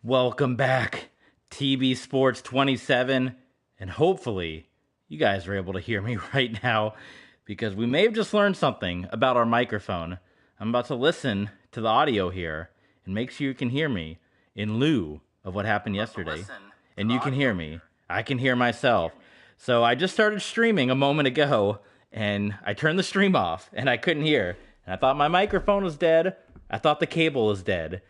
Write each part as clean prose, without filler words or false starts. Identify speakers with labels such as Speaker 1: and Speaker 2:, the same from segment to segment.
Speaker 1: Welcome back, TB Sports 27, and hopefully you guys are able to hear me right now because we may have just learned something about our microphone. I'm about to listen to the audio here and make sure you can hear me in lieu of what happened yesterday. And you can hear me. I can hear myself. So I just started streaming a moment ago, and I turned the stream off, and I couldn't hear. And I thought my microphone was dead. I thought the cable was dead.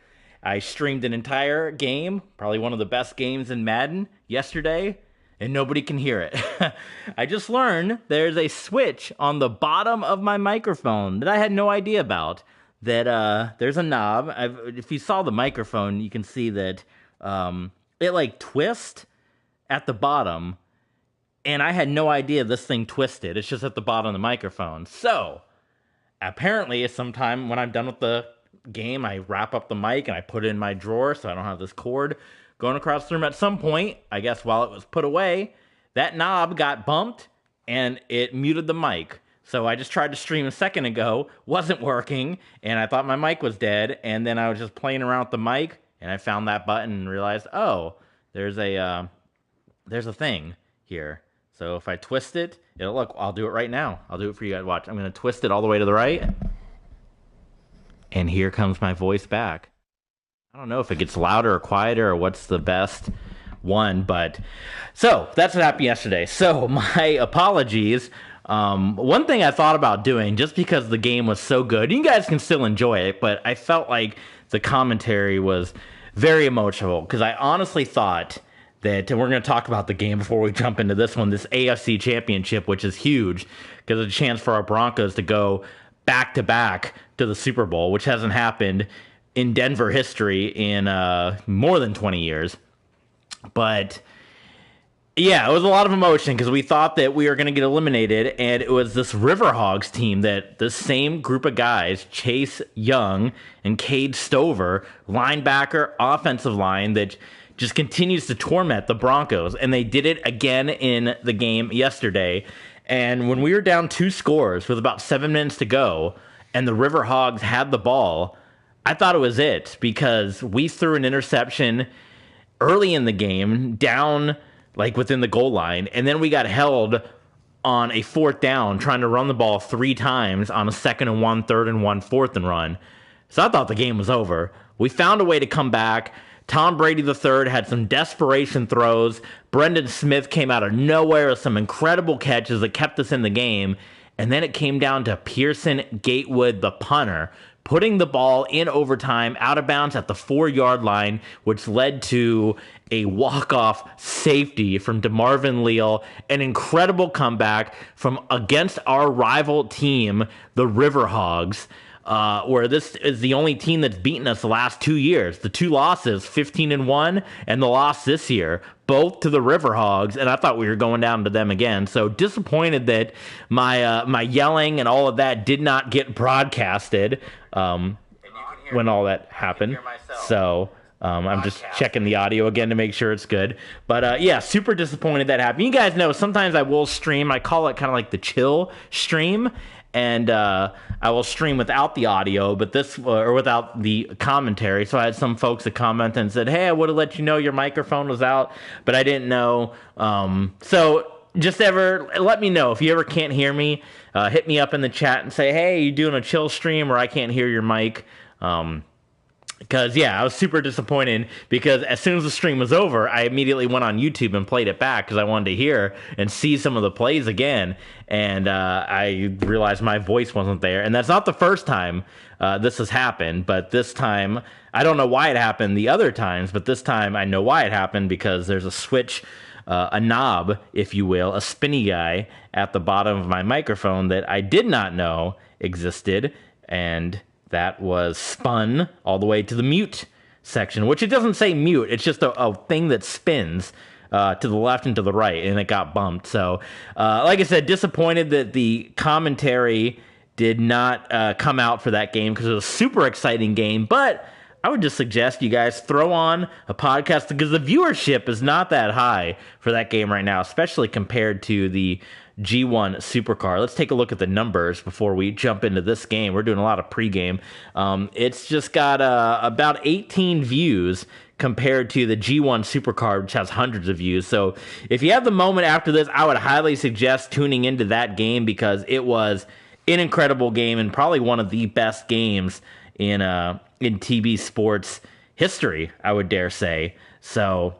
Speaker 1: I streamed an entire game, probably one of the best games in Madden, yesterday, and nobody can hear it. I just learned there's a switch on the bottom of my microphone that I had no idea about. That there's a knob. If you saw the microphone, you can see that it twists at the bottom, and I had no idea this thing twisted. It's just at the bottom of the microphone. So apparently, sometime when I'm done with the game, I wrap up the mic and I put it in my drawer so I don't have this cord going across the room. At some point, I guess while it was put away, that knob got bumped and it muted the mic. So I just tried to stream a second ago, wasn't working, and I thought my mic was dead, and then I was just playing around with the mic, and I found that button and realized, oh, there's a thing here. So if I twist it, look, I'll do it right now. I'll do it for you guys. Watch. I'm going to twist it all the way to the right. And here comes my voice back. I don't know if it gets louder or quieter or what's the best one, but so that's what happened yesterday. So my apologies. One thing I thought about doing, just because the game was so good, you guys can still enjoy it, but I felt like the commentary was very emotional because I honestly thought that, and we're going to talk about the game before we jump into this one, this AFC championship, which is huge because it's a chance for our Broncos to go back-to-back to the Super Bowl, which hasn't happened in Denver history in more than 20 years. But yeah, it was a lot of emotion because we thought that we were going to get eliminated, and it was this Riverhogs team that the same group of guys, Chase Young and Cade Stover, linebacker, offensive line, that just continues to torment the Broncos, and they did it again in the game yesterday. And when we were down 2 scores with about 7 minutes to go, and the Riverhogs had the ball, I thought it was it because we threw an interception early in the game, down within the goal line, and then we got held on a 4th down trying to run the ball 3 times on a 2nd and 1, 3rd and 1, 4th and run. So I thought the game was over. We found a way to come back. Tom Brady III had some desperation throws. Brendan Smith came out of nowhere with some incredible catches that kept us in the game. And then it came down to Pearson Gatewood, the punter, putting the ball in overtime out of bounds at the 4-yard line, which led to a walk-off safety from DeMarvin Leal, an incredible comeback from against our rival team, the Riverhogs. Where this is the only team that's beaten us the last 2 years. The 2 losses, 15-1, and the loss this year, both to the Riverhogs, and I thought we were going down to them again. So disappointed that my yelling and all of that did not get broadcasted when all that happened. So I'm just checking the audio again to make sure it's good. But yeah, super disappointed that happened. You guys know sometimes I will stream. I call it kind of like the chill stream. And I will stream without the audio, but or without the commentary. So I had some folks that commented and said, "Hey, I would have let you know your microphone was out, but I didn't know." So just let me know if you ever can't hear me. Hit me up in the chat and say, "Hey, you doing a chill stream?" Or I can't hear your mic. Because, yeah, I was super disappointed because as soon as the stream was over, I immediately went on YouTube and played it back because I wanted to hear and see some of the plays again. And I realized my voice wasn't there. And that's not the first time this has happened. But this time, I don't know why it happened the other times. But this time, I know why it happened because there's a switch, a knob, if you will, a spinny guy at the bottom of my microphone that I did not know existed. And that was spun all the way to the mute section, which it doesn't say mute. It's just a thing that spins to the left and to the right, and it got bumped. So, like I said, disappointed that the commentary did not come out for that game because it was a super exciting game. But I I would just suggest you guys throw on a podcast because the viewership is not that high for that game right now, especially compared to the G1 Supercar. Let's take a look at the numbers before we jump into this game. We're doing a lot of pregame. It's just got about 18 views compared to the G1 Supercar, which has hundreds of views. So if you have the moment after this, I would highly suggest tuning into that game because it was an incredible game and probably one of the best games in TB sports history, I would dare say. So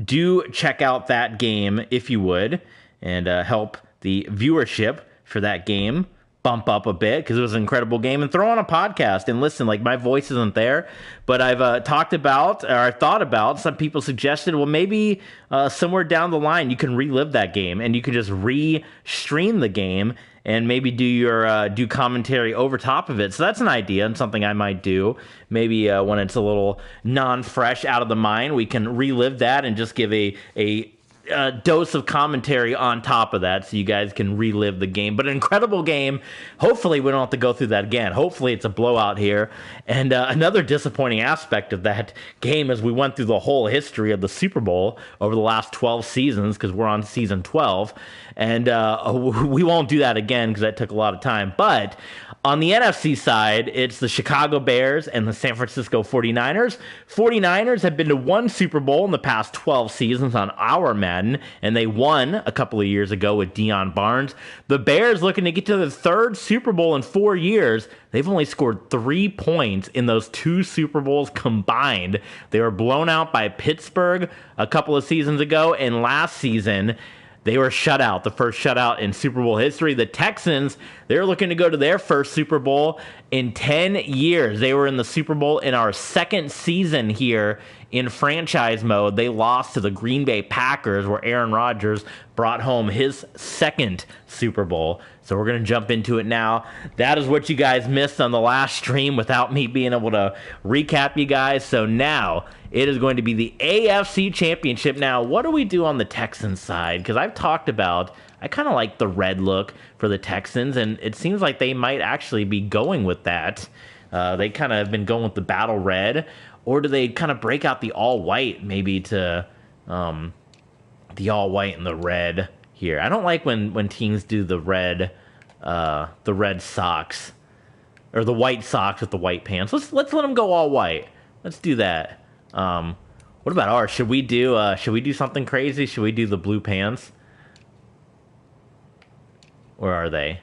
Speaker 1: do check out that game if you would, and help the viewership for that game bump up a bit because it was an incredible game. And throw on a podcast and listen. Like, my voice isn't there, but I've talked about, or I thought about, some people suggested, well, maybe somewhere down the line you can relive that game and you can just re-stream the game and maybe do commentary over top of it. So that's an idea and something I might do. Maybe when it's a little non-fresh out of the mind, we can relive that and just give a dose of commentary on top of that so you guys can relive the game. But an incredible game. Hopefully we don't have to go through that again. Hopefully it's a blowout here. And another disappointing aspect of that game is we went through the whole history of the Super Bowl over the last 12 seasons because we're on season 12. And we won't do that again because that took a lot of time. But on the NFC side, it's the Chicago Bears and the San Francisco 49ers. 49ers have been to one Super Bowl in the past 12 seasons on our Madden, and they won a couple of years ago with Deion Barnes. The Bears looking to get to the third Super Bowl in 4 years. They've only scored 3 points in those 2 Super Bowls combined. They were blown out by Pittsburgh a couple of seasons ago, and last season they were shut out, the first shutout in Super Bowl history. The Texans, they're looking to go to their first Super Bowl in 10 years. They were in the Super Bowl in our second season here in franchise mode. They lost to the Green Bay Packers, where Aaron Rodgers brought home his second Super Bowl. So we're going to jump into it now. That is what you guys missed on the last stream without me being able to recap you guys. So now it is going to be the AFC Championship. Now, what do we do on the Texans side? Because I've talked about, I kind of like the red look for the Texans, and it seems like they might actually be going with that. They kind of have been going with the battle red, or do they kind of break out the all-white maybe to the all-white and the red here? I don't like when teams do the red socks, or the white socks with the white pants. Let's let them go all white. Let's do that. What about ours? Should we do something crazy? Should we do the blue pants? Where are they?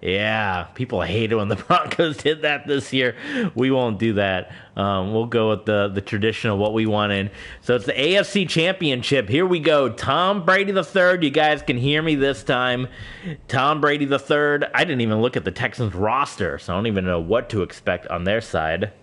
Speaker 1: Yeah, people hate it when the Broncos did that this year. We won't do that. We'll go with the traditional, what we wanted. So it's the AFC Championship. Here we go. Tom Brady III. You guys can hear me this time. Tom Brady III. I didn't even look at the Texans roster, so I don't even know what to expect on their side.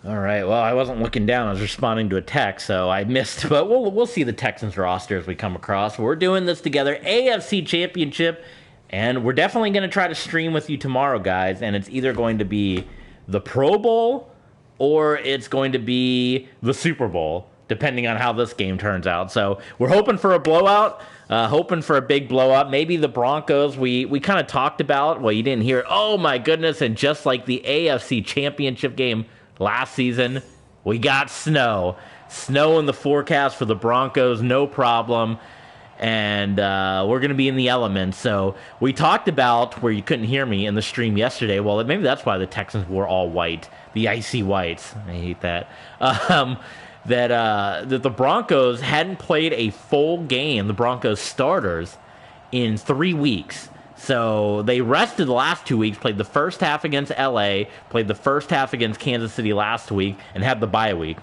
Speaker 1: All right, well, I wasn't looking down. I was responding to a text, so I missed. But we'll see the Texans roster as we come across. We're doing this together, AFC Championship, and we're definitely going to try to stream with you tomorrow, guys. And it's either going to be the Pro Bowl or it's going to be the Super Bowl, depending on how this game turns out. So we're hoping for a blowout, hoping for a big blowout. Maybe the Broncos, we kind of talked about. Well, you didn't hear it. Oh, my goodness, and just like the AFC Championship game last season, we got snow. Snow in the forecast for the Broncos, no problem. And we're going to be in the elements. So we talked about, where you couldn't hear me in the stream yesterday, well, maybe that's why the Texans wore all white, the icy whites. I hate that. That the Broncos hadn't played a full game, the Broncos starters, in 3 weeks. So they rested the last 2 weeks, played the first half against LA, played the first half against Kansas City last week, and had the bye week.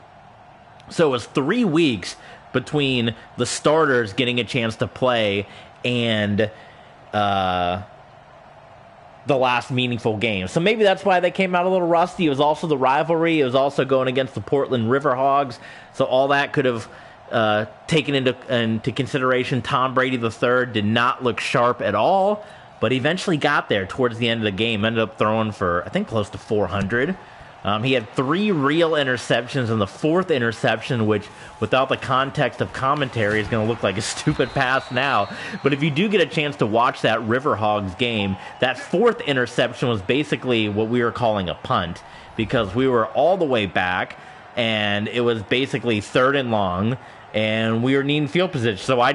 Speaker 1: So it was 3 weeks between the starters getting a chance to play and the last meaningful game. So maybe that's why they came out a little rusty. It was also the rivalry. It was also going against the Portland Riverhogs. So all that could have taken into consideration. Tom Brady III did not look sharp at all, but eventually got there towards the end of the game. Ended up throwing for, I think, close to 400. He had 3 real interceptions, and the 4th interception, which without the context of commentary is going to look like a stupid pass now. But if you do get a chance to watch that Riverhogs game, that 4th interception was basically what we were calling a punt, because we were all the way back, and it was basically 3rd and long, and we were needing field position. So I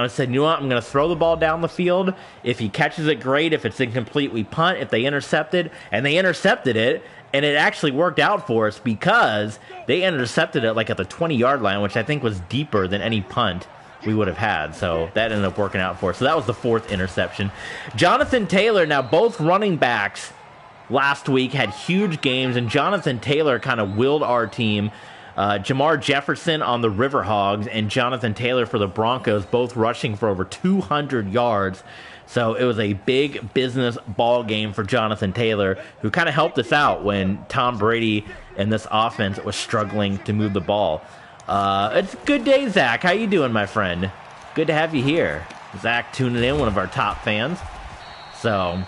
Speaker 1: said, you know what, I'm going to throw the ball down the field. If he catches it, great. If it's incomplete, we punt. If they intercepted, and they intercepted it, and it actually worked out for us because they intercepted it like at the 20-yard line, which I think was deeper than any punt we would have had. So that ended up working out for us. So that was the 4th interception. Jonathan Taylor, now both running backs last week had huge games, and Jonathan Taylor kind of willed our team. Jamar Jefferson on the Riverhogs and Jonathan Taylor for the Broncos, both rushing for over 200 yards. So it was a big business ball game for Jonathan Taylor, who kind of helped us out when Tom Brady and this offense was struggling to move the ball. It's a good day, Zach. How you doing, my friend? Good to have you here. Zach tuning in, one of our top fans. So,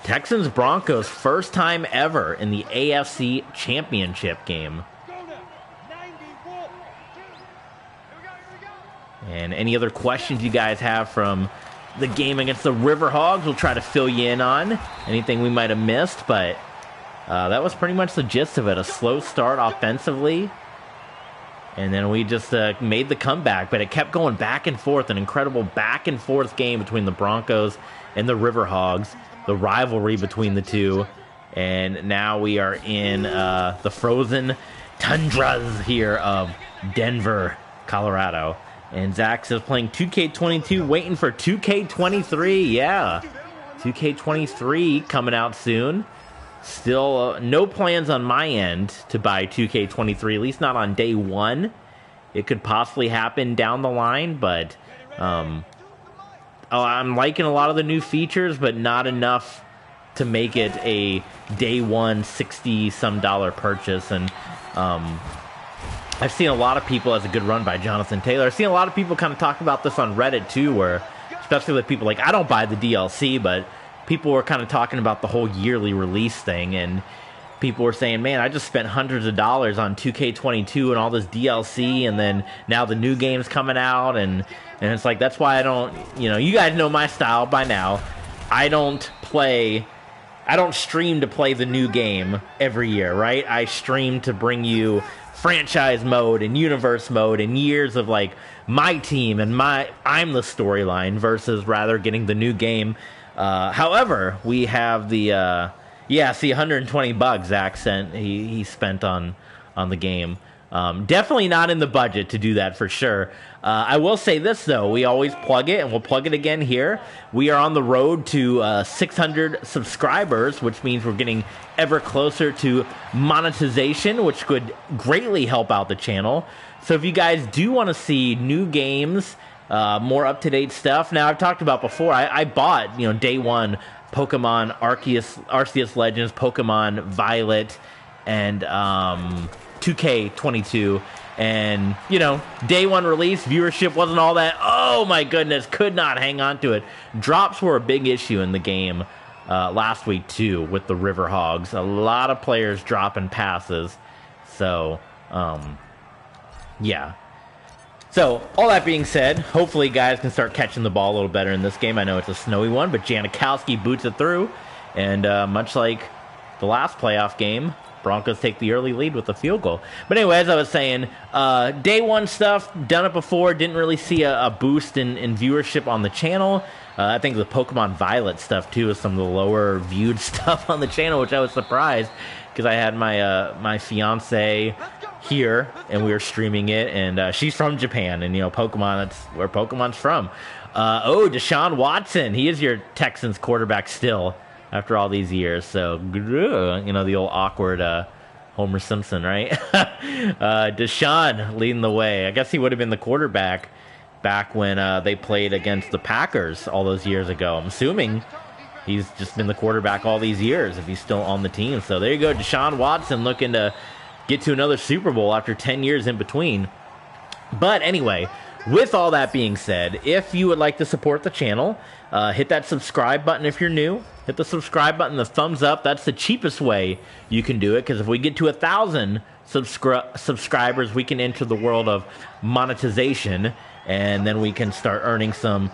Speaker 1: Texans-Broncos, first time ever in the AFC Championship game. And any other questions you guys have from the game against the Riverhogs, we'll try to fill you in on anything we might have missed, but that was pretty much the gist of it. A slow start offensively, and then we just made the comeback, but it kept going back and forth, an incredible back and forth game between the Broncos and the Riverhogs, the rivalry between the two, and now we are in the frozen tundras here of Denver, Colorado. And Zach says playing 2K22, waiting for 2K23. Yeah, 2K23 coming out soon. Still no plans on my end to buy 2K23, at least not on day one. It could possibly happen down the line, but I'm liking a lot of the new features, but not enough to make it a day one $60-some purchase. And I've seen a lot of people, as a good run by Jonathan Taylor, I've seen a lot of people kind of talk about this on Reddit too, where especially with people like, I don't buy the DLC, but people were kind of talking about the whole yearly release thing, and people were saying, man, I just spent hundreds of dollars on 2K22 and all this DLC, and then now the new game's coming out, and it's like, that's why I don't, you guys know my style by now. I don't stream to play the new game every year, right? I stream to bring you franchise mode and universe mode and years of like my team and I'm the storyline versus rather getting the new game. However, we have the $120 Zach sent he spent on the game. Definitely not in the budget to do that for sure. I will say this though, we always plug it, and we'll plug it again here. We are on the road to 600 subscribers, which means we're getting ever closer to monetization, which could greatly help out the channel. So if you guys do want to see new games, more up-to-date stuff. Now, I've talked about before, I bought, day one, Pokemon Arceus Legends, Pokemon Violet, and 2K22. And, day one release, viewership wasn't all that. Oh, my goodness, could not hang on to it. Drops were a big issue in the game last week, too, with the Riverhogs. A lot of players dropping passes. So, yeah. So, all that being said, hopefully guys can start catching the ball a little better in this game. I know it's a snowy one, but Janikowski boots it through. And much like the last playoff game, Broncos take the early lead with a field goal. But anyway, as I was saying, day one stuff, done it before, didn't really see a boost in viewership on the channel. I think the Pokemon Violet stuff, too, is some of the lower viewed stuff on the channel, which I was surprised, because I had my fiance here, and we were streaming it, and she's from Japan, and, Pokemon, that's where Pokemon's from. Deshaun Watson, he is your Texans quarterback still, after all these years, so, the old awkward Homer Simpson, right? Deshaun leading the way. I guess he would have been the quarterback back when they played against the Packers all those years ago. I'm assuming he's just been the quarterback all these years if he's still on the team. So there you go, Deshaun Watson looking to get to another Super Bowl after 10 years in between. But anyway, with all that being said, if you would like to support the channel, hit that subscribe button if you're new. Hit the subscribe button, the thumbs up. That's the cheapest way you can do it, because if we get to 1,000 subscribers, we can enter the world of monetization, and then we can start earning some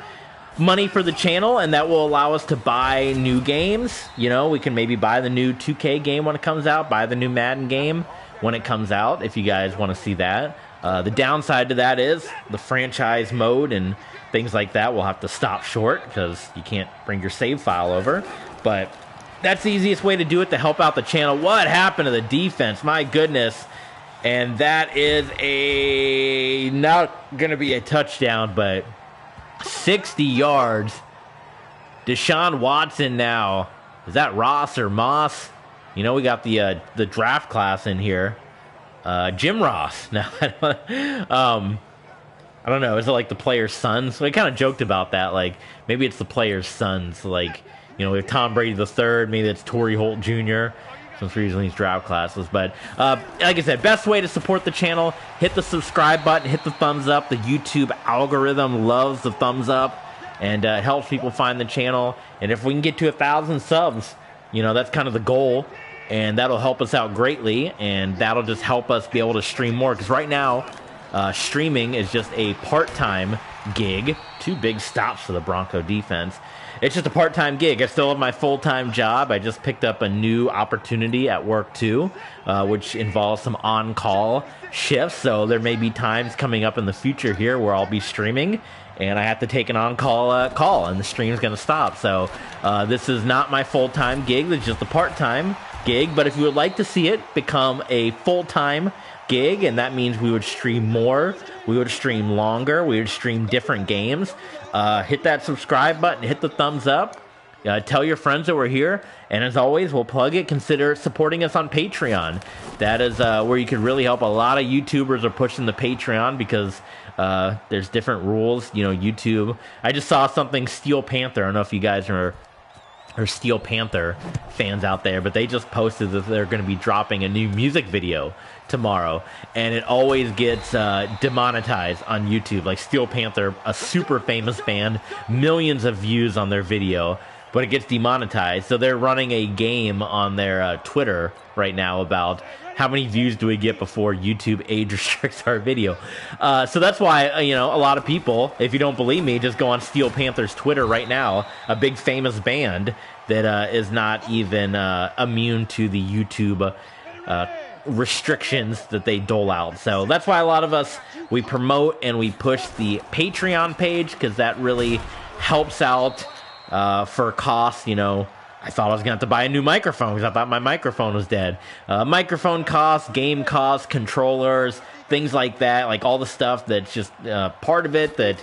Speaker 1: money for the channel, and that will allow us to buy new games. You know, we can maybe buy the new 2K game when it comes out, buy the new Madden game when it comes out, if you guys want to see that. The downside to that is the franchise mode and things like that will have to stop short because you can't bring your save file over. But that's the easiest way to do it to help out the channel. What happened to the defense? My goodness. And that is not going to be a touchdown, but 60 yards. Deshaun Watson now. Is that Ross or Moss? You know, we got the draft class in here. Jim Ross. Now, I don't know. Is it like the player's sons? So I kind of joked about that. Like, maybe it's the player's sons. Like, you know, we have Tom Brady the third. Maybe it's Torrey Holt Jr. Since we're using these draft classes. But like I said, best way to support the channel, hit the subscribe button, hit the thumbs up. The YouTube algorithm loves the thumbs up, and it helps people find the channel. And if we can get to 1,000 subs, you know, that's kind of the goal. And that'll help us out greatly, and that'll just help us be able to stream more. Because right now, streaming is just a part-time gig. 2 big stops for the Bronco defense. It's just a part-time gig. I still have my full-time job. I just picked up a new opportunity at work, too, which involves some on-call shifts. So there may be times coming up in the future here where I'll be streaming, and I have to take an on-call call, and the stream's going to stop. So this is not my full-time gig. It's just a part-time gig. But if you would like to see it become a full-time gig, and that means we would stream more, we would stream longer, we would stream different games, hit that subscribe button, hit the thumbs up, tell your friends that we're here, and as always, we'll plug it, consider supporting us on Patreon. That is where you can really help. A lot of YouTubers are pushing the Patreon because there's different rules. You know, YouTube, I just saw something, Steel Panther, I don't know if you guys are Steel Panther fans out there, but they just posted that they're going to be dropping a new music video tomorrow, and it always gets demonetized on YouTube. Like Steel Panther, a super famous band, millions of views on their video, but it gets demonetized. So they're running a game on their Twitter right now about how many views do we get before YouTube age restricts our video. So that's why, you know, a lot of people, if you don't believe me, just go on Steel Panther's Twitter right now, a big famous band that is not even immune to the YouTube restrictions that they dole out. So that's why a lot of us, we promote and we push the Patreon page, because that really helps out for costs. You know, I thought I was going to have to buy a new microphone because I thought my microphone was dead. Microphone costs, game costs, controllers, things like that, like all the stuff that's just part of it that,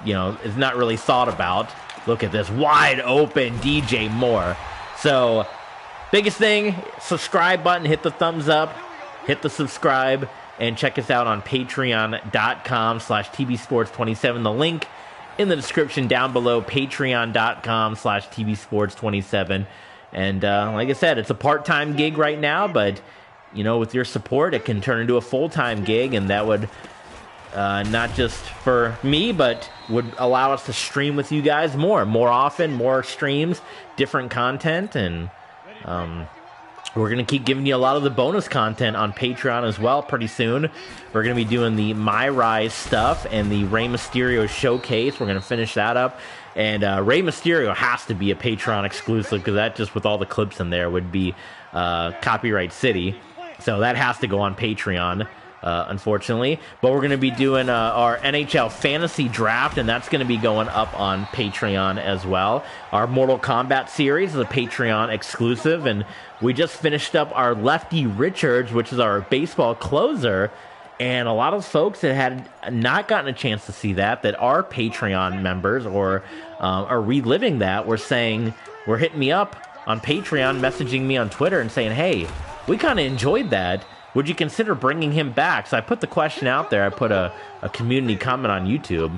Speaker 1: you know, is not really thought about. Look at this, wide open DJ Moore. So, biggest thing, subscribe button, hit the thumbs up, hit the subscribe, and check us out on patreon.com/tvsports27. The link in the description down below, patreon.com/tvsports27. And like I said, it's a part-time gig right now, but, you know, with your support, it can turn into a full-time gig, and that would not just for me, but would allow us to stream with you guys more often, more streams, different content, and we're going to keep giving you a lot of the bonus content on Patreon as well pretty soon. We're going to be doing the My Rise stuff and the Rey Mysterio showcase. We're going to finish that up. And Rey Mysterio has to be a Patreon exclusive, because that, just with all the clips in there, would be Copyright City. So that has to go on Patreon, unfortunately. But we're going to be doing our NHL Fantasy Draft, and that's going to be going up on Patreon as well. Our Mortal Kombat series is a Patreon exclusive, and we just finished up our Lefty Richards, which is our baseball closer. And a lot of folks that had not gotten a chance to see that are Patreon members or are reliving that, were hitting me up on Patreon, messaging me on Twitter and saying, hey, we kind of enjoyed that. Would you consider bringing him back? So I put the question out there. I put a community comment on YouTube.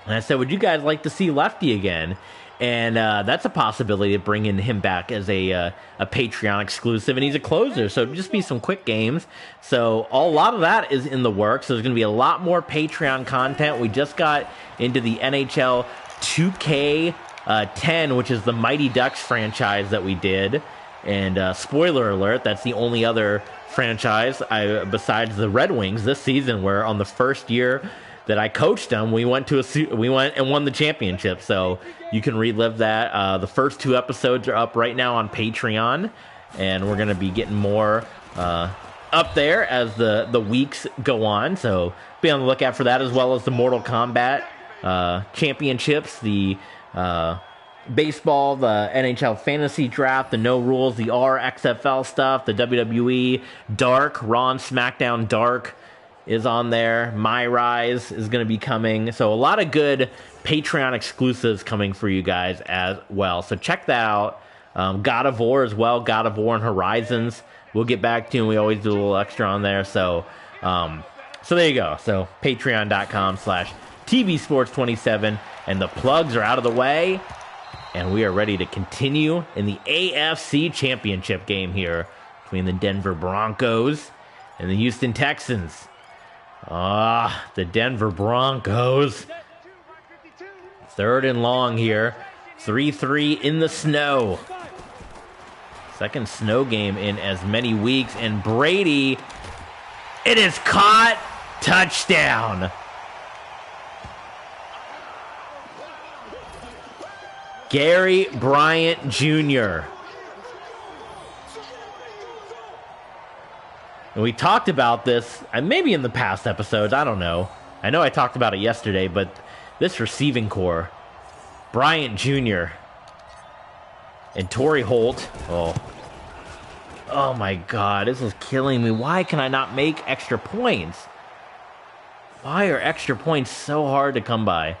Speaker 1: And I said, would you guys like to see Lefty again? And that's a possibility of bringing him back as a Patreon exclusive. And he's a closer, so it'll just be some quick games. So a lot of that is in the works. So there's going to be a lot more Patreon content. We just got into the NHL 2K10, which is the Mighty Ducks franchise that we did. And spoiler alert, that's the only other franchise besides the Red Wings this season where on the first year that I coached them, we went and won the championship. So you can relive that. The first 2 episodes are up right now on Patreon, and we're going to be getting more up there as the weeks go on. So be on the lookout for that, as well as the Mortal Kombat championships, the baseball, the NHL fantasy draft, the no rules, the RXFL stuff, the WWE Dark, Raw and SmackDown Dark is on there. My Rise is going to be coming. So a lot of good Patreon exclusives coming for you guys as well. So check that out. God of War as well. God of War and Horizons. We'll get back to, and we always do a little extra on there. So there you go. So patreon.com/TBSports27. And the plugs are out of the way. And we are ready to continue in the AFC championship game here between the Denver Broncos and the Houston Texans. The Denver Broncos. 3rd and long here. 3-3 in the snow. Second snow game in as many weeks. And Brady, it is caught. Touchdown. Gary Bryant Jr. And we talked about this, maybe in the past episodes, I don't know. I know I talked about it yesterday, but this receiving core, Bryant Jr. and Torrey Holt. Oh my God, this is killing me. Why can I not make extra points? Why are extra points so hard to come by?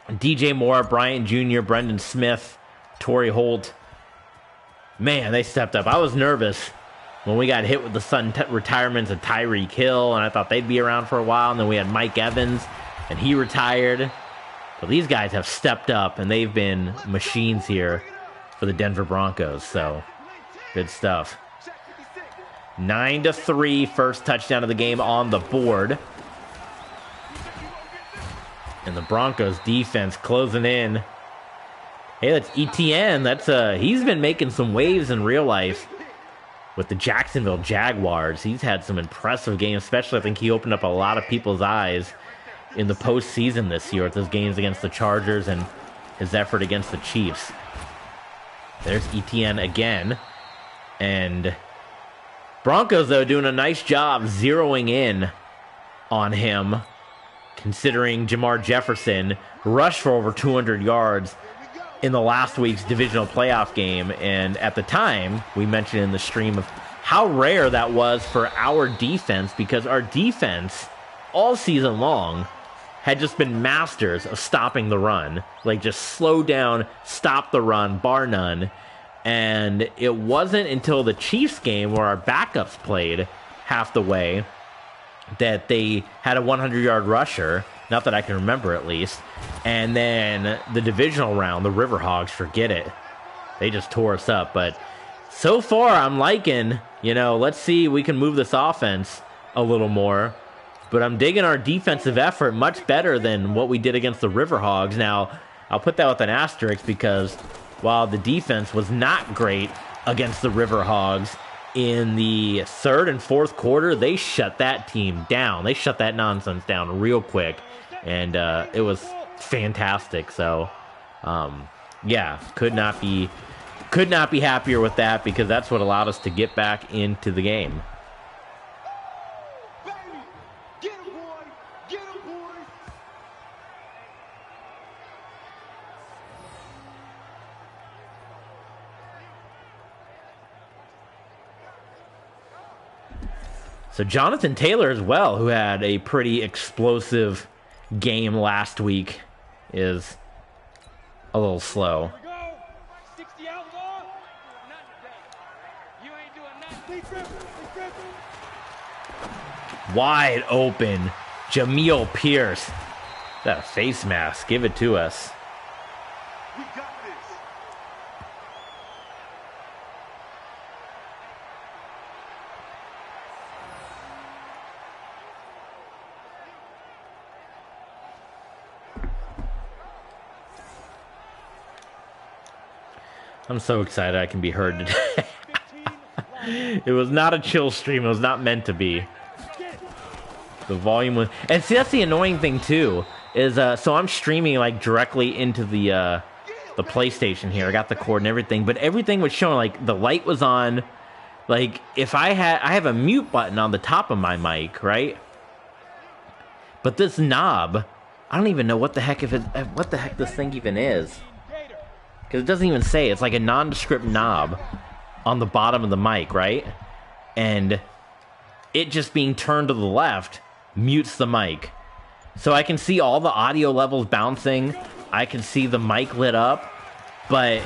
Speaker 1: DJ Moore, Bryant Jr., Brendan Smith, Torrey Holt. Man, they stepped up. I was nervous when we got hit with the sudden retirements of Tyreek Hill, and I thought they'd be around for a while. And then we had Mike Evans, and he retired. But these guys have stepped up, and they've been machines here for the Denver Broncos. So, good stuff. 9-3, first touchdown of the game on the board. And the Broncos defense closing in. Hey, that's ETN. He's been making some waves in real life with the Jacksonville Jaguars. He's had some impressive games, especially I think he opened up a lot of people's eyes in the postseason this year with his games against the Chargers and his effort against the Chiefs. There's ETN again. And Broncos, though, doing a nice job zeroing in on him, considering Jamar Jefferson rushed for over 200 yards in the last week's divisional playoff game. And at the time, we mentioned in the stream of how rare that was for our defense, because our defense all season long had just been masters of stopping the run. Like, just slow down, stop the run, bar none. And it wasn't until the Chiefs game where our backups played half the way that they had a 100-yard rusher, not that I can remember at least. And then the divisional round, the Riverhogs, forget it. They just tore us up. But so far, I'm liking, let's see, we can move this offense a little more. But I'm digging our defensive effort much better than what we did against the Riverhogs. Now, I'll put that with an asterisk because while the defense was not great against the Riverhogs, in the 3rd and 4th quarter, they shut that team down. They shut that nonsense down real quick. And it was fantastic. So, could not be happier with that, because that's what allowed us to get back into the game. So Jonathan Taylor as well, who had a pretty explosive game last week, is a little slow. Wide open, Jamil Pierce. That a face mask? Give it to us.
Speaker 2: We got this.
Speaker 1: I'm so excited I can be heard today. It was not a chill stream. It was not meant to be. The volume was... And see, that's the annoying thing, too. Is, so I'm streaming, like, directly into the PlayStation here. I got the cord and everything. But everything was showing, like, the light was on. Like, if I have a mute button on the top of my mic, right? But this knob, I don't even know what the heck this thing even is. Because it doesn't even say. It's like a nondescript knob on the bottom of the mic, right? And it just being turned to the left mutes the mic. So I can see all the audio levels bouncing. I can see the mic lit up. But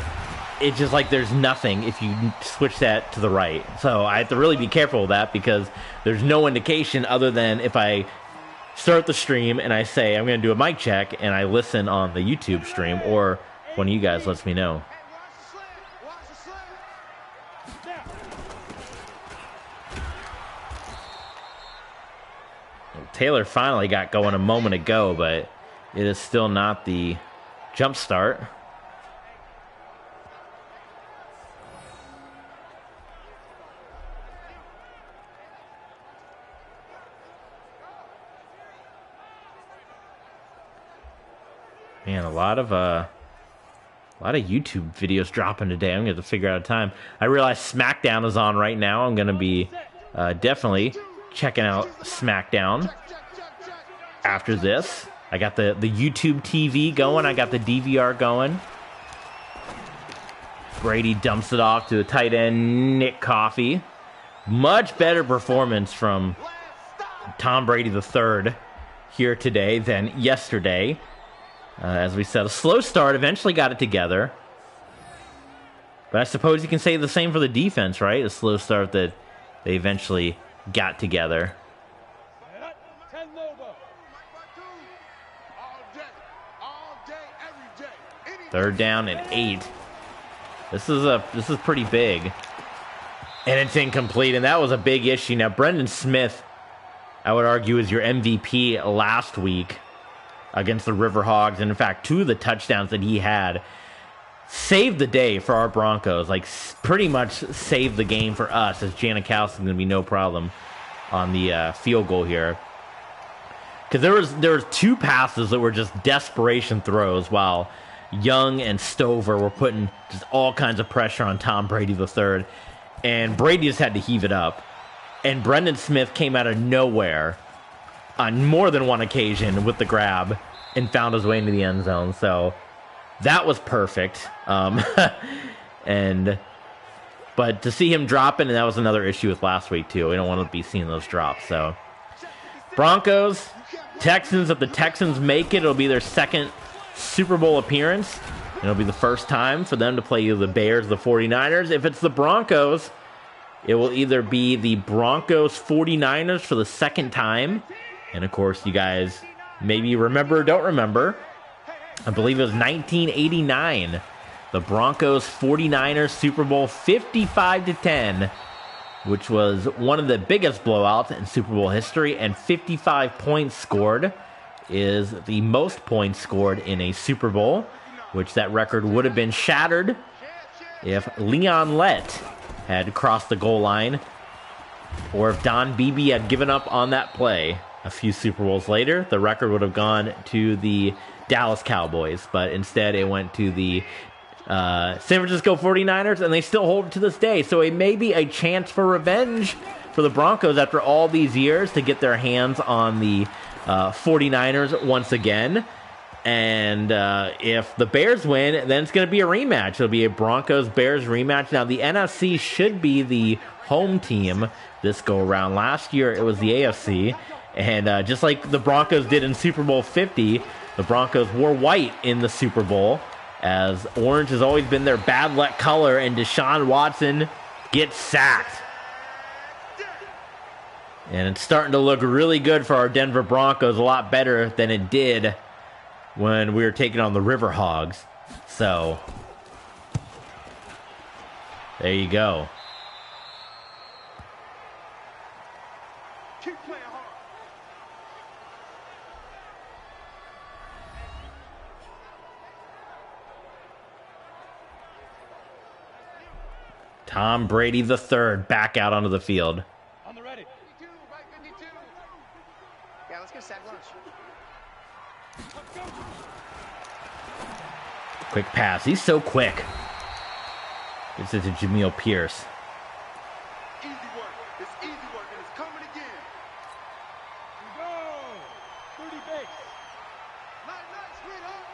Speaker 1: it's just like there's nothing if you switch that to the right. So I have to really be careful with that because there's no indication other than if I start the stream and I say I'm going to do a mic check and I listen on the YouTube stream or one of you guys lets me know. Taylor finally got going a moment ago, but it is still not the jump start. Man, a lot of YouTube videos dropping today. I'm going to have to figure out a time. I realize SmackDown is on right now. I'm going to be definitely checking out SmackDown after this. I got the YouTube TV going. I got the DVR going. Brady dumps it off to a tight end, Nick Coffey. Much better performance from Tom Brady III here today than yesterday. As we said, a slow start, eventually got it together. But I suppose you can say the same for the defense, right? A slow start that they eventually got together. Third down and 8. This is pretty big. And it's incomplete, and that was a big issue. Now, Brendan Smith, I would argue, is your MVP last week against the Riverhogs. And in fact, 2 of the touchdowns that he had saved the day for our Broncos. Like, pretty much saved the game for us, as Janikowski's going to be no problem on the field goal here. Because there was 2 passes that were just desperation throws, while Young and Stover were putting just all kinds of pressure on Tom Brady III. And Brady just had to heave it up. And Brendan Smith came out of nowhere on more than one occasion with the grab and found his way into the end zone. So that was perfect. But to see him dropping, and that was another issue with last week too. We don't want to be seeing those drops. So Broncos, Texans, if the Texans make it, it'll be their second Super Bowl appearance. It'll be the first time for them to play either the Bears or the 49ers. If it's the Broncos, it will either be the Broncos 49ers for the second time. And of course, you guys maybe remember or don't remember, I believe it was 1989. The Broncos 49ers Super Bowl 55-10, which was one of the biggest blowouts in Super Bowl history, and 55 points scored is the most points scored in a Super Bowl, which that record would have been shattered if Leon Lett had crossed the goal line or if Don Beebe had given up on that play. A few Super Bowls later, the record would have gone to the Dallas Cowboys, but instead it went to the San Francisco 49ers, and they still hold it to this day. So it may be a chance for revenge for the Broncos after all these years to get their hands on the 49ers once again. And if the Bears win, then it's going to be a rematch. It'll be a Broncos-Bears rematch. Now, the NFC should be the home team this go-around. Last year, it was the AFC. And just like the Broncos did in Super Bowl 50, the Broncos wore white in the Super Bowl, as orange has always been their bad luck color, and Deshaun Watson gets sacked. And it's starting to look really good for our Denver Broncos, a lot better than it did when we were taking on the River Hogs. So, there you go.
Speaker 2: Keep playing hard.
Speaker 1: Tom Brady III back out onto the field.
Speaker 2: On the ready. 52, right 52. Yeah, let's get a sack lunch.
Speaker 1: Quick pass. He's so quick. Gives it to Jamil Pierce.
Speaker 2: Easy work. It's easy work, and it's coming again. Go. 30 base. Nice, sweetheart.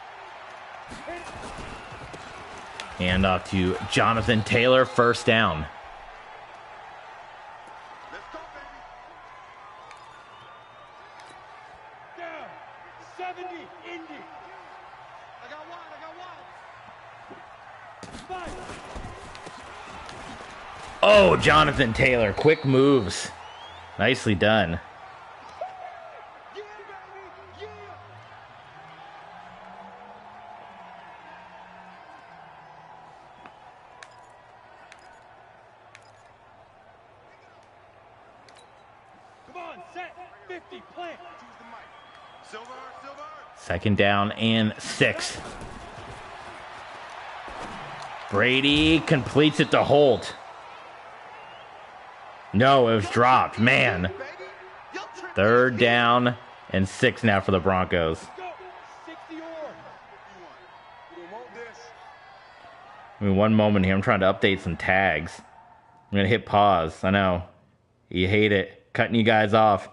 Speaker 1: Hand off to Jonathan Taylor. First down.
Speaker 2: Let's go, baby. Down. 70, Indy. I got one. Five.
Speaker 1: Oh, Jonathan Taylor. Quick moves. Nicely done.
Speaker 2: Yeah, baby. Yeah. Come on, set. 50, plant. Choose the mic. Silver.
Speaker 1: Second down and 6. Brady completes it to Holt. No, it was dropped. Man. Third down and 6 now for the Broncos. I mean, one moment here. I'm trying to update some tags. I'm going to hit pause. I know. You hate it. Cutting you guys off.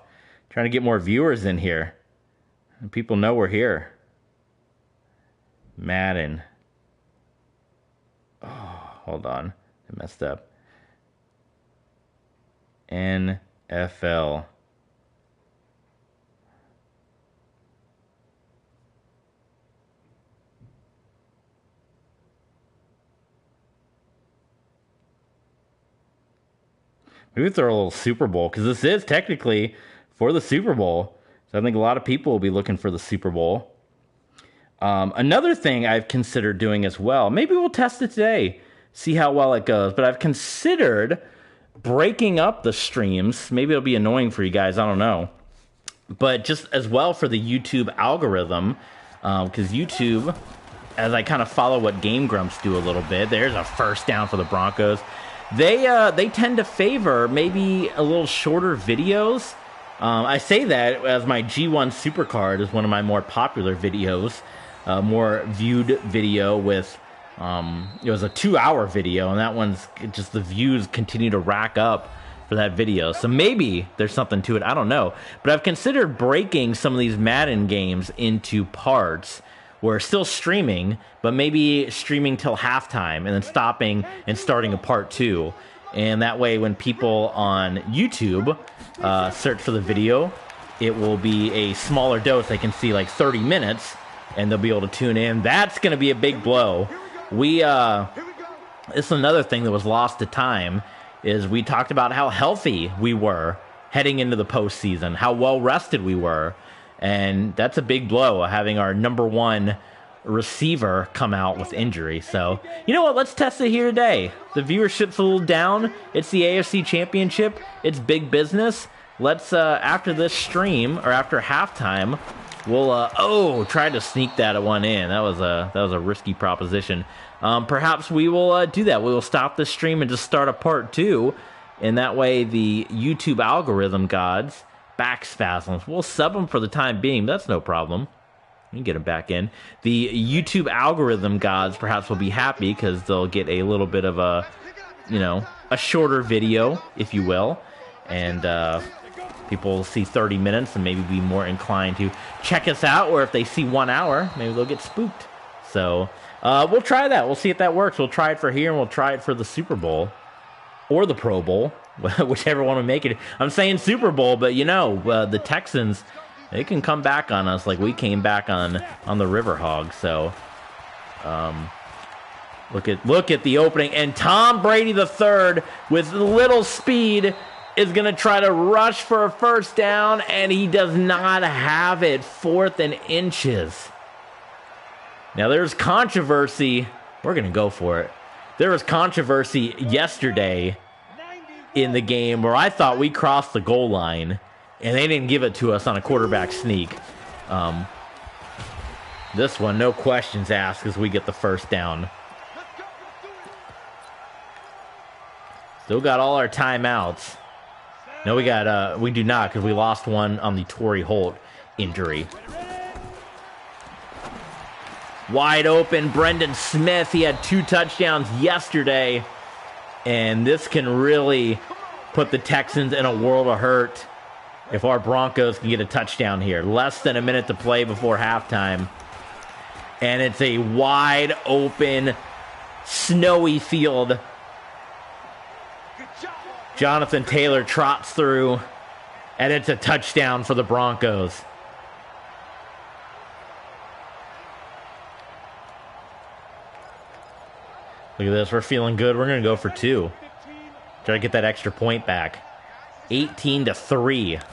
Speaker 1: Trying to get more viewers in here. And people know we're here. Madden. Oh, hold on. I messed up. NFL. Maybe throw a little Super Bowl, because this is technically for the Super Bowl. So I think a lot of people will be looking for the Super Bowl. Another thing I've considered doing as well, maybe we'll test it today, see how well it goes, but I've considered breaking up the streams. Maybe it'll be annoying for you guys, I don't know. But just as well for the YouTube algorithm, because YouTube, as I kind of follow what Game Grumps do a little bit, there's a first down for the Broncos. They tend to favor maybe a little shorter videos. I say that as my G1 Supercard is one of my more popular videos, more viewed video with, it was a 2-hour video, and that one's just the views continue to rack up for that video. So maybe there's something to it. I don't know. But I've considered breaking some of these Madden games into parts. We're still streaming, but maybe streaming till halftime and then stopping and starting a part 2. And that way when people on YouTube search for the video, it will be a smaller dose. They can see like 30 minutes and they'll be able to tune in. That's going to be a big blow. This is another thing that was lost to time, is we talked about how healthy we were heading into the postseason, how well rested we were. And that's a big blow, having our number 1 receiver come out with injury. So, you know what? Let's test it here today. The viewership's a little down. It's the AFC Championship. It's big business. Let's, after this stream, or after halftime, we'll, try to sneak that one in. That was a risky proposition. Perhaps we will do that. We will stop the stream and just start a part 2. And that way the YouTube algorithm gods, back spasms, we'll sub them for the time being. That's no problem. We can get them back in. The YouTube algorithm gods perhaps will be happy because they'll get a little bit of a, a shorter video, if you will. And people will see 30 minutes and maybe be more inclined to check us out. Or if they see 1 hour, maybe they'll get spooked. So we'll try that. We'll see if that works. We'll try it for here and we'll try it for the Super Bowl or the Pro Bowl, whichever one we make it. I'm saying Super Bowl, but the Texans, they can come back on us like we came back on the River Hogs. So look at the opening, and Tom Brady III with little speed is going to try to rush for a first down, and he does not have it. 4th and inches. Now, there's controversy. We're going to go for it. There was controversy yesterday in the game where I thought we crossed the goal line, and they didn't give it to us on a quarterback sneak. This one, no questions asked, as we get the first down. Still got all our timeouts. No, we do not, because we lost one on the Torrey Holt injury. Wide open, Brendan Smith. He had 2 touchdowns yesterday, and this can really put the Texans in a world of hurt if our Broncos can get a touchdown here. Less than a minute to play before halftime. And it's a wide open, snowy field. Jonathan Taylor trots through, and it's a touchdown for the Broncos. Look at this. We're feeling good. We're going to go for 2. Try to get that extra point back. 18-3.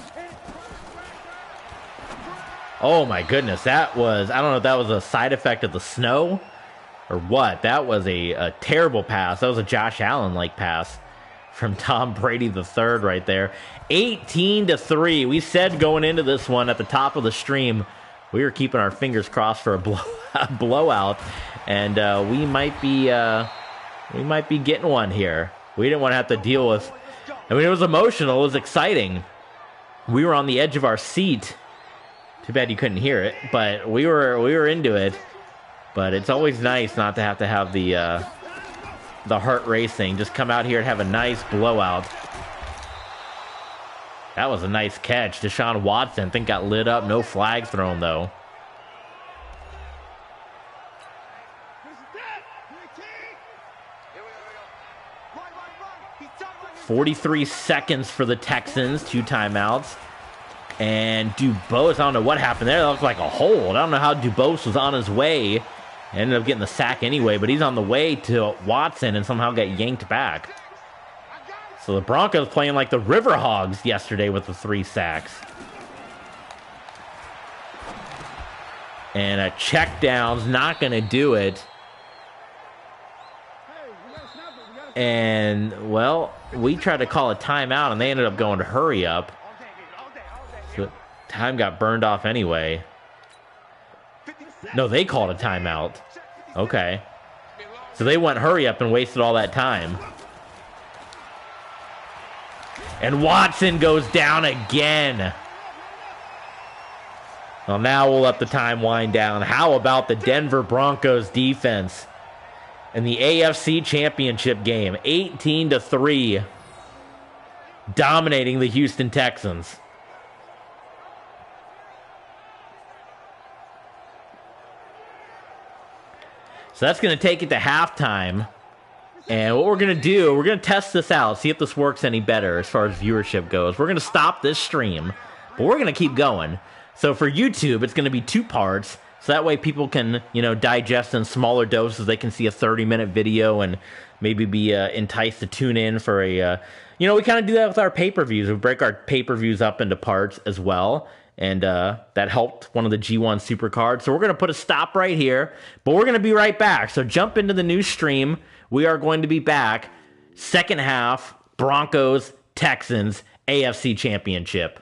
Speaker 1: Oh, my goodness. That was, I don't know if that was a side effect of the snow or what. That was a terrible pass. That was a Josh Allen-like pass from Tom Brady III right there. 18-3. We said going into this one at the top of the stream, we were keeping our fingers crossed for a blowout, and we might be getting one here. We didn't want to have to deal with. I mean, it was emotional. It was exciting. We were on the edge of our seat. Too bad you couldn't hear it, but we were into it. But it's always nice not to have the heart racing. Just come out here and have a nice blowout. That was a nice catch. Deshaun Watson, I think, got lit up. No flag thrown, though. 43 seconds for the Texans. 2 timeouts. And Dubose, I don't know what happened there. That looked like a hold. I don't know how Dubose was on his way. Ended up getting the sack anyway, but he's on the way to Watson and somehow got yanked back. So the Broncos playing like the Riverhogs yesterday with the 3 sacks. And a check down's not going to do it. And, well, we tried to call a timeout, and they ended up going to hurry up. So time got burned off anyway. No, they called a timeout. Okay. So they went hurry up and wasted all that time. And Watson goes down again. Well, now we'll let the time wind down. How about the Denver Broncos defense in the AFC Championship game? 18-3. Dominating the Houston Texans. So that's going to take it to halftime. And what we're going to do, we're going to test this out, see if this works any better as far as viewership goes. We're going to stop this stream, but we're going to keep going. So for YouTube, it's going to be 2 parts. So that way people can, digest in smaller doses. They can see a 30-minute video and maybe be enticed to tune in for a, we kind of do that with our pay-per-views. We break our pay-per-views up into parts as well. And that helped one of the G1 Super Cards. So we're going to put a stop right here, but we're going to be right back. So jump into the new stream. We are going to be back. Second half, Broncos, Texans, AFC Championship.